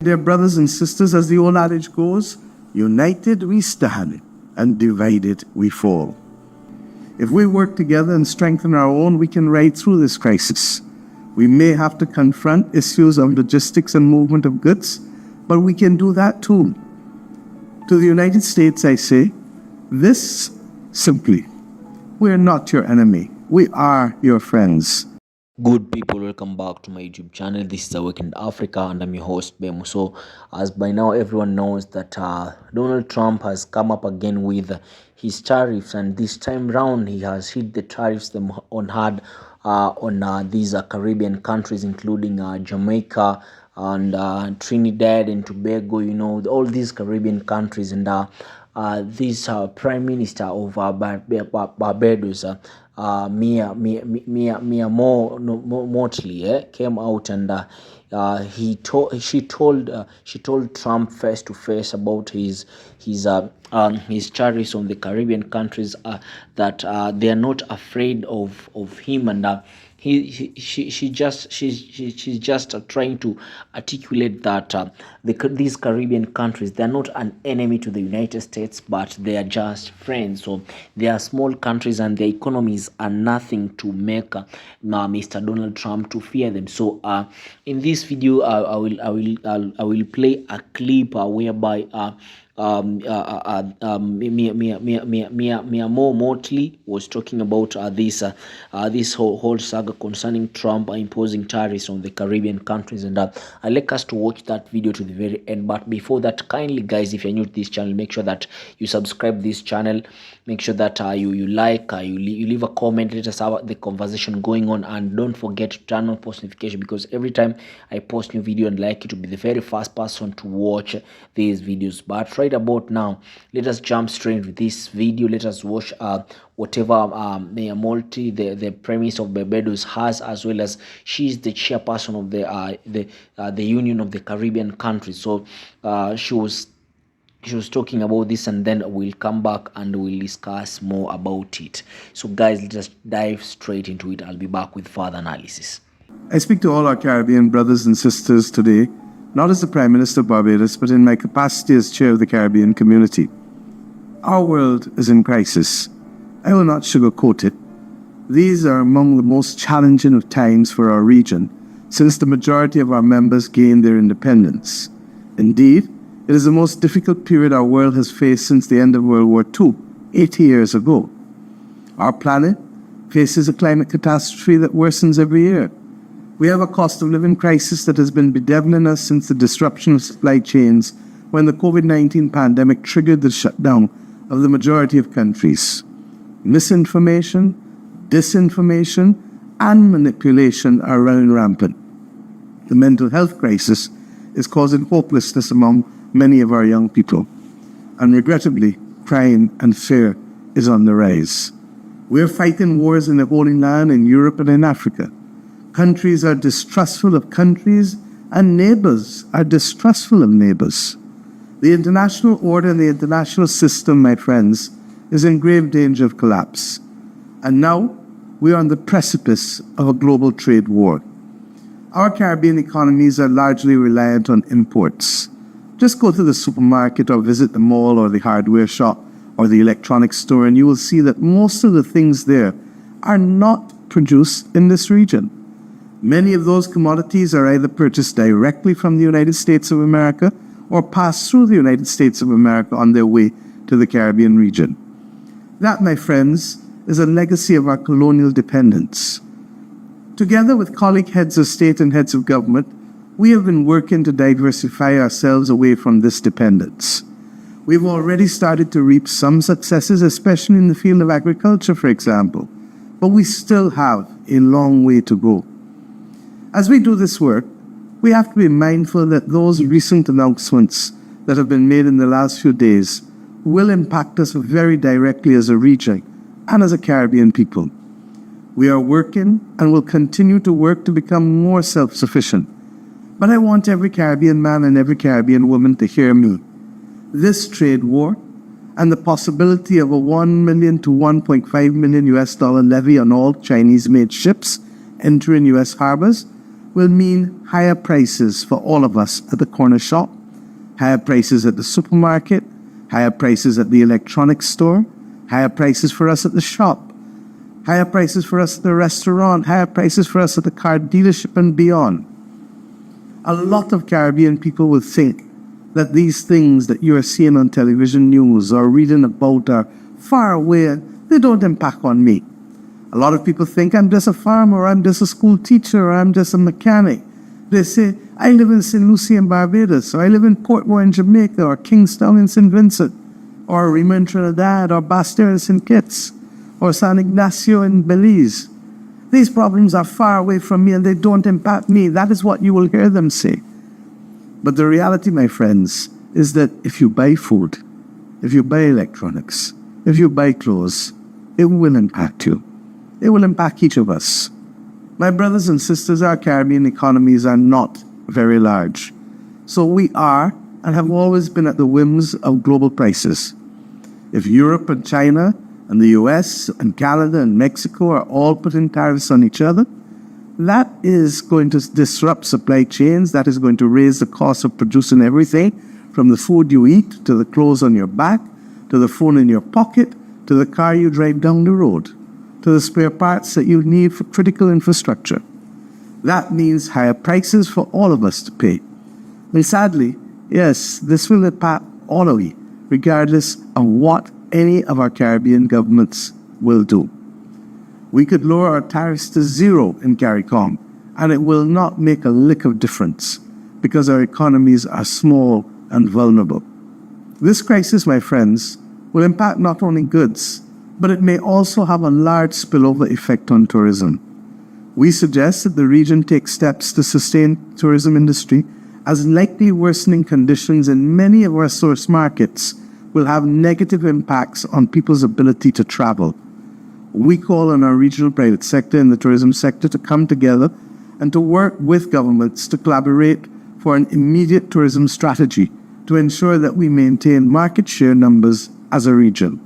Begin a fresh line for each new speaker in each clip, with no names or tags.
Dear brothers and sisters, as the old adage goes, united we stand and divided we fall. If we work together and strengthen our own, we can ride through this crisis. We may have to confront issues of logistics and movement of goods, but we can do that too. To the United States, I say this simply: we are not your enemy. We are your friends.
Good people, welcome back to my YouTube channel. This is Awakened Africa and I'm your host Bemo. So as by now everyone knows that Donald Trump has come up again with his tariffs, and this time round he has hit the tariffs them on hard on these Caribbean countries, including Jamaica and Trinidad and Tobago, you know, all these Caribbean countries. And this Prime Minister of Barbados, Mia Amor Motley, came out and she told Trump face to face about his tariffs on the Caribbean countries, that they are not afraid of him, and she's just trying to articulate that these Caribbean countries, they're not an enemy to the United States, but they are just friends. So they are small countries and their economies are nothing to make Mr. Donald Trump to fear them. So in this video I will play a clip whereby Mia Amor Motley was talking about this whole saga concerning Trump imposing tariffs on the Caribbean countries, and I'd like us to watch that video to the very end. But before that, kindly guys, if you're new to this channel, make sure that you subscribe this channel, make sure that you like, you leave a comment, let us have the conversation going on, and don't forget to turn on post notification, because every time I post new video, I'd like you to be the very first person to watch these videos. But right about now, let us jump straight into this video. Let us watch whatever Mia Motley, the Prime Minister of Barbados, has, as well as she's the chairperson of the Union of the Caribbean countries. So she was talking about this, and then we'll come back and we'll discuss more about it. So guys, let us dive straight into it. I'll be back with further analysis.
I speak to all our Caribbean brothers and sisters today, not as the Prime Minister of Barbados, but in my capacity as chair of the Caribbean community. Our world is in crisis. I will not sugarcoat it. These are among the most challenging of times for our region, since the majority of our members gained their independence. Indeed, it is the most difficult period our world has faced since the end of World War II, 80 years ago. Our planet faces a climate catastrophe that worsens every year. We have a cost of living crisis that has been bedeviling us since the disruption of supply chains when the COVID-19 pandemic triggered the shutdown of the majority of countries. Misinformation, disinformation, and manipulation are running rampant. The mental health crisis is causing hopelessness among many of our young people. And regrettably, crime and fear is on the rise. We're fighting wars in the Holy Land, in Europe and in Africa. Countries are distrustful of countries, and neighbors are distrustful of neighbors. The international order and the international system, my friends, is in grave danger of collapse. And now we are on the precipice of a global trade war. Our Caribbean economies are largely reliant on imports. Just go to the supermarket or visit the mall or the hardware shop or the electronics store, and you will see that most of the things there are not produced in this region. Many of those commodities are either purchased directly from the United States of America or pass through the United States of America on their way to the Caribbean region. That, my friends, is a legacy of our colonial dependence. Together with colleague heads of state and heads of government, we have been working to diversify ourselves away from this dependence. We've already started to reap some successes, especially in the field of agriculture, for example, but we still have a long way to go. As we do this work, we have to be mindful that those recent announcements that have been made in the last few days will impact us very directly as a region and as a Caribbean people. We are working and will continue to work to become more self-sufficient. But I want every Caribbean man and every Caribbean woman to hear me. This trade war and the possibility of a 1 million to 1.5 million US dollar levy on all Chinese-made ships entering US harbors will mean higher prices for all of us at the corner shop, higher prices at the supermarket, higher prices at the electronics store, higher prices for us at the shop, higher prices for us at the restaurant, higher prices for us at the car dealership and beyond. A lot of Caribbean people will think that these things that you are seeing on television news or reading about are far away and they don't impact on me. A lot of people think I'm just a farmer, or I'm just a school teacher, or I'm just a mechanic. They say, I live in St. Lucie in Barbados, or I live in Portmore in Jamaica, or Kingstown in St. Vincent, or Rima in Trinidad, or Basse-Terre in St. Kitts, or San Ignacio in Belize. These problems are far away from me and they don't impact me. That is what you will hear them say. But the reality, my friends, is that if you buy food, if you buy electronics, if you buy clothes, it will impact you. It will impact each of us. My brothers and sisters, our Caribbean economies are not very large. So we are and have always been at the whims of global prices. If Europe and China and the US and Canada and Mexico are all putting tariffs on each other, that is going to disrupt supply chains. That is going to raise the cost of producing everything from the food you eat, to the clothes on your back, to the phone in your pocket, to the car you drive down the road, to the spare parts that you need for critical infrastructure. That means higher prices for all of us to pay. And sadly, yes, this will impact all of you, regardless of what any of our Caribbean governments will do. We could lower our tariffs to zero in CARICOM, and it will not make a lick of difference because our economies are small and vulnerable. This crisis, my friends, will impact not only goods, but it may also have a large spillover effect on tourism. We suggest that the region take steps to sustain the tourism industry, as likely worsening conditions in many of our source markets will have negative impacts on people's ability to travel. We call on our regional private sector and the tourism sector to come together and to work with governments to collaborate for an immediate tourism strategy to ensure that we maintain market share numbers as a region.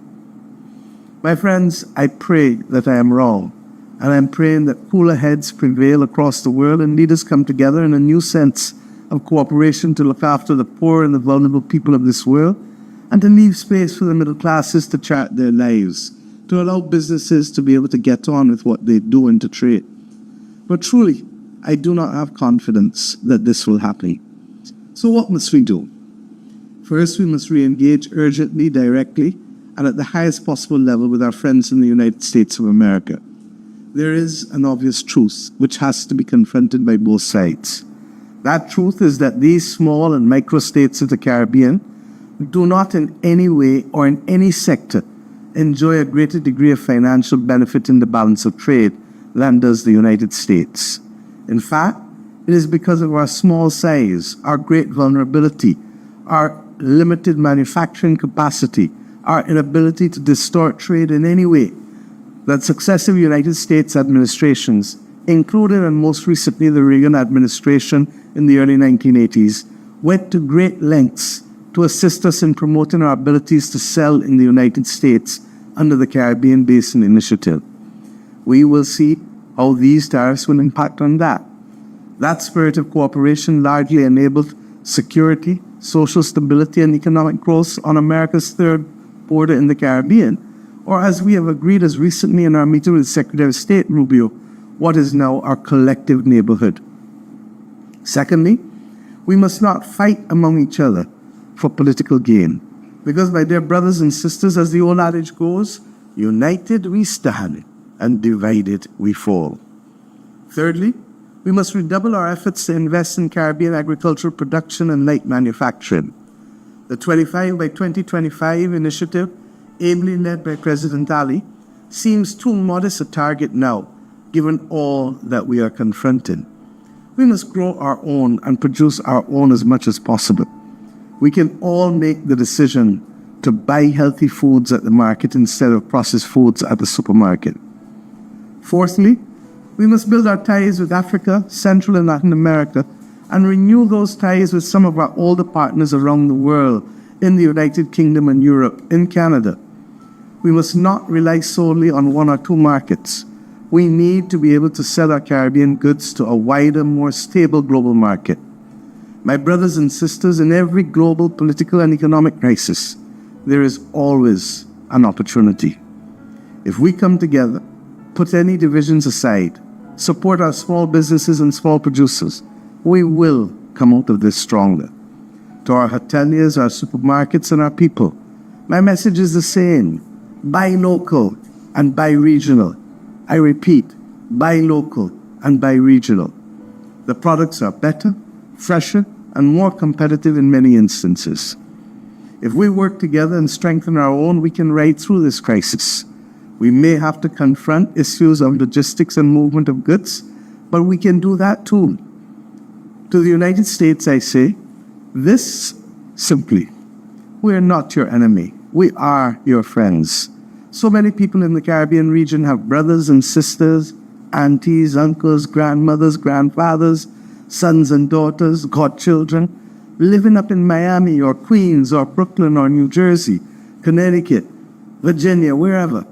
My friends, I pray that I am wrong, and I'm praying that cooler heads prevail across the world and leaders come together in a new sense of cooperation to look after the poor and the vulnerable people of this world, and to leave space for the middle classes to chart their lives, to allow businesses to be able to get on with what they do and to trade. But truly, I do not have confidence that this will happen. So what must we do? First, we must re-engage urgently, directly, and at the highest possible level with our friends in the United States of America. There is an obvious truth which has to be confronted by both sides. That truth is that these small and micro states of the Caribbean do not in any way or in any sector enjoy a greater degree of financial benefit in the balance of trade than does the United States. In fact, it is because of our small size, our great vulnerability, our limited manufacturing capacity, our inability to distort trade in any way, that successive United States administrations, including and most recently the Reagan administration in the early 1980s, went to great lengths to assist us in promoting our abilities to sell in the United States under the Caribbean Basin Initiative. We will see how these tariffs will impact on that. That spirit of cooperation largely enabled security, social stability, and economic growth on America's third border in the Caribbean, or as we have agreed as recently in our meeting with Secretary of State Rubio, what is now our collective neighborhood. Secondly, we must not fight among each other for political gain, because, my dear brothers and sisters, as the old adage goes, united we stand and divided we fall. Thirdly, we must redouble our efforts to invest in Caribbean agricultural production and light manufacturing. The 25 by 2025 initiative, ably led by President Ali, seems too modest a target now, given all that we are confronting. We must grow our own and produce our own as much as possible. We can all make the decision to buy healthy foods at the market instead of processed foods at the supermarket. Fourthly, we must build our ties with Africa, Central and Latin America, and renew those ties with some of our older partners around the world, in the United Kingdom and Europe, in Canada. We must not rely solely on one or two markets, We need to be able to sell our Caribbean goods to a wider, more stable global market. My brothers and sisters, in every global political and economic crisis, there is always an opportunity. If we come together, put any divisions aside, support our small businesses and small producers, we will come out of this stronger. To our hoteliers, our supermarkets, and our people, my message is the same: buy local and buy regional. I repeat, buy local and buy regional. The products are better, fresher, and more competitive in many instances. If we work together and strengthen our own, we can ride through this crisis. We may have to confront issues of logistics and movement of goods, but we can do that too. To the United States, I say this simply: we are not your enemy. We are your friends. So many people in the Caribbean region have brothers and sisters, aunties, uncles, grandmothers, grandfathers, sons and daughters, godchildren, living up in Miami or Queens or Brooklyn or New Jersey, Connecticut, Virginia, wherever.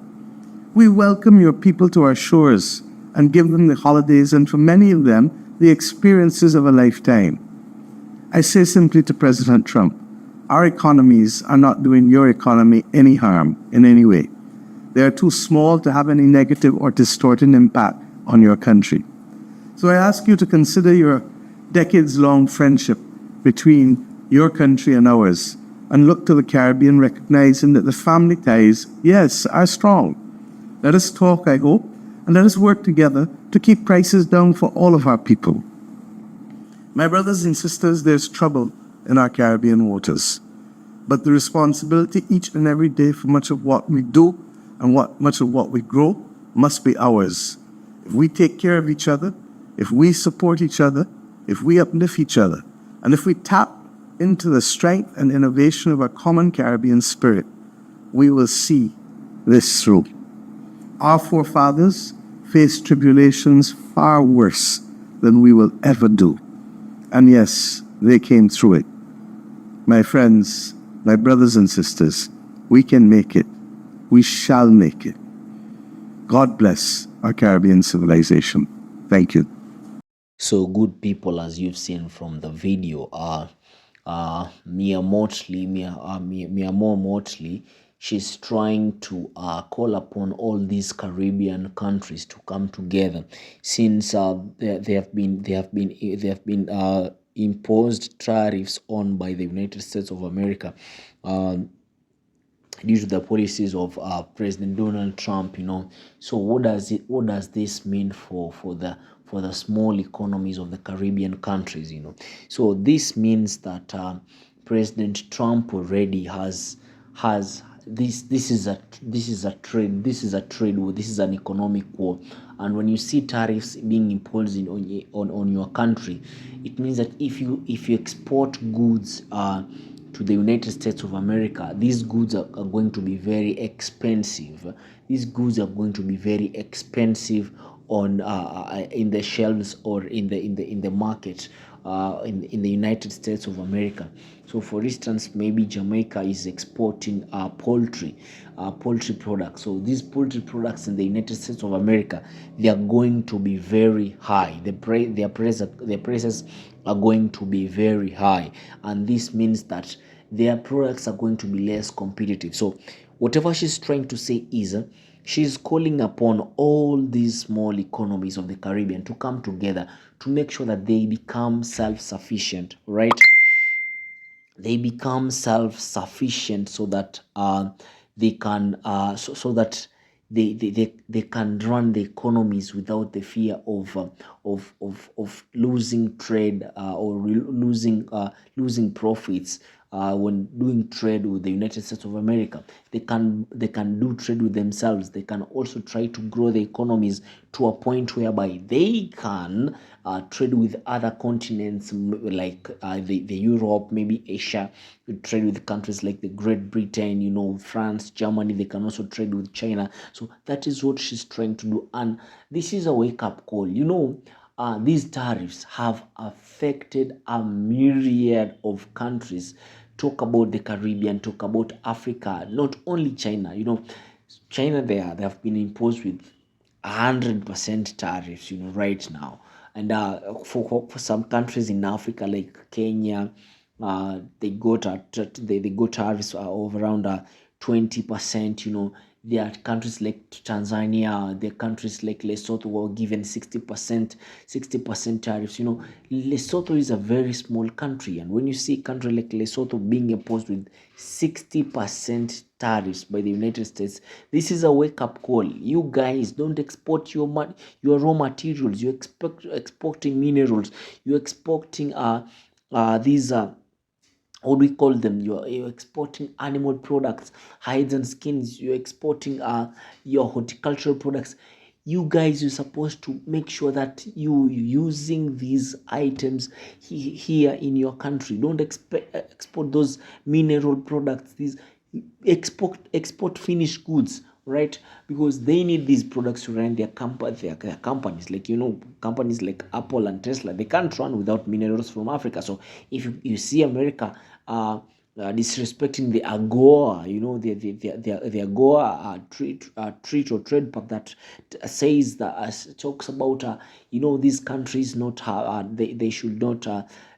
We welcome your people to our shores and give them the holidays, and for many of them, the experiences of a lifetime. I say simply to President Trump, our economies are not doing your economy any harm in any way. They are too small to have any negative or distorting impact on your country. So I ask you to consider your decades-long friendship between your country and ours, and look to the Caribbean, recognizing that the family ties, yes, are strong. Let us talk, I hope, and let us work together to keep prices down for all of our people. My brothers and sisters, there's trouble in our Caribbean waters, but the responsibility each and every day for much of what we do and much of what we grow must be ours. If we take care of each other, if we support each other, if we uplift each other, and if we tap into the strength and innovation of our common Caribbean spirit, we will see this through. Our forefathers faced tribulations far worse than we will ever do. And yes, they came through it. My friends, my brothers and sisters, we can make it. We shall make it. God bless our Caribbean civilization. Thank you.
So, good people, as you've seen from the video, Mia Amor Motley, she's trying to call upon all these Caribbean countries to come together, since they have been imposed tariffs on by the United States of America. Due to the policies of President Donald Trump, So what does this mean for the small economies of the Caribbean countries, So this means that President Trump already has this is a trade war. This is an economic war. And when you see tariffs being imposed on your country, it means that if you export goods to the United States of America, these goods are going to be very expensive. These goods are going to be very expensive on in the shelves or in the market in the United States of America. So, for instance, maybe Jamaica is exporting poultry products. So these poultry products in the United States of America, they are going to be very high. Their prices are going to be very high, and this means that their products are going to be less competitive. So whatever she's trying to say is she's calling upon all these small economies of the Caribbean to come together to make sure that they become self-sufficient, right? They become self-sufficient so that they can so that they can run the economies without the fear of losing trade or losing profits when doing trade with the United States of America. They can do trade with themselves. They can also try to grow the economies to a point whereby they can trade with other continents like the Europe, maybe Asia. Trade with countries like the Great Britain, France, Germany. They can also trade with China. So that is what she's trying to do, and this is a wake-up call. These tariffs have affected a myriad of countries. Talk about the Caribbean, talk about Africa, not only China. China, they have been imposed with 100% tariffs, right now. And for some countries in Africa like Kenya, they got tariffs of around 20%. There are countries like Tanzania, there are countries like Lesotho who are given 60% tariffs. Lesotho is a very small country, and when you see a country like Lesotho being imposed with 60% tariffs by the United States, this is a wake-up call. You guys don't export your raw materials. You're exporting minerals. You're exporting these what do we call them? You're exporting animal products, hides and skins. You're exporting your horticultural products. You guys, you're supposed to make sure that you using these items here in your country. Don't export those mineral products. These export finished goods, right? Because they need these products to run their companies. Like, companies like Apple and Tesla, they can't run without minerals from Africa. So if you see America disrespecting the AGOA, the AGOA treat or trade pact that says that talks about these countries not have they should not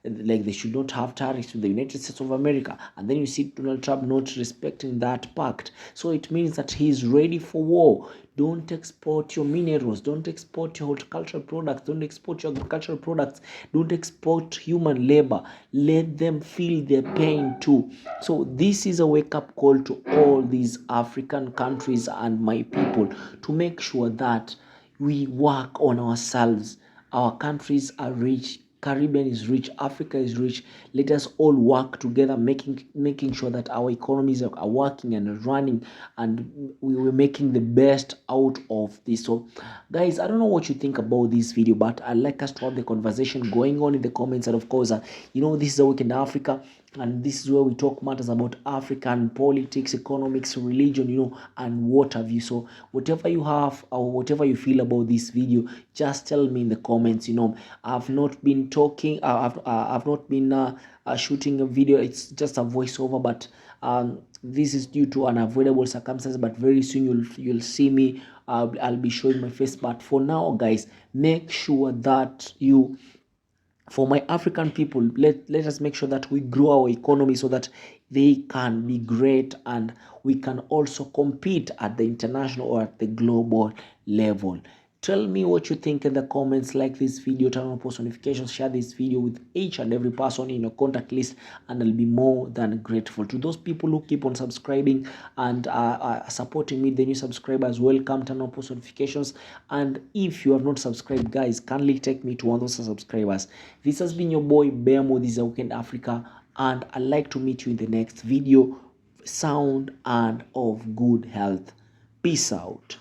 they should not have tariffs with the United States of America, and then you see Donald Trump not respecting that pact. So it means that he's ready for war. Don't export your minerals, don't export your horticultural products, don't export your agricultural products, don't export human labor. Let them feel their pain too. So this is a wake-up call to all these African countries and my people to make sure that we work on ourselves. Our countries are rich, Caribbean is rich, Africa is rich. Let us all work together, making sure that our economies are working and running, and we were making the best out of this. So, guys, I don't know what you think about this video, but I'd like us to have the conversation going on in the comments. And of course, this is a week in Africa, and this is where we talk matters about African politics, economics, religion, and what have you. So whatever you have or whatever you feel about this video, just tell me in the comments. I've not been talking, I've not been shooting a video. It's just a voiceover, but this is due to unavoidable circumstances. But very soon you'll see me. I'll be showing my face. But for now, guys, make sure that for my African people, let us make sure that we grow our economy so that they can be great, and we can also compete at the international or at the global level. Tell me what you think in the comments. Like this video, turn on post notifications, share this video with each and every person in your contact list, and I'll be more than grateful. To those people who keep on subscribing and supporting me, the new subscribers, welcome. Turn on post notifications, and if you have not subscribed, guys, kindly take me to 1,000 subscribers. This has been your boy Beamo. This is a Weekend Africa, and I'd like to meet you in the next video, sound and of good health. Peace out.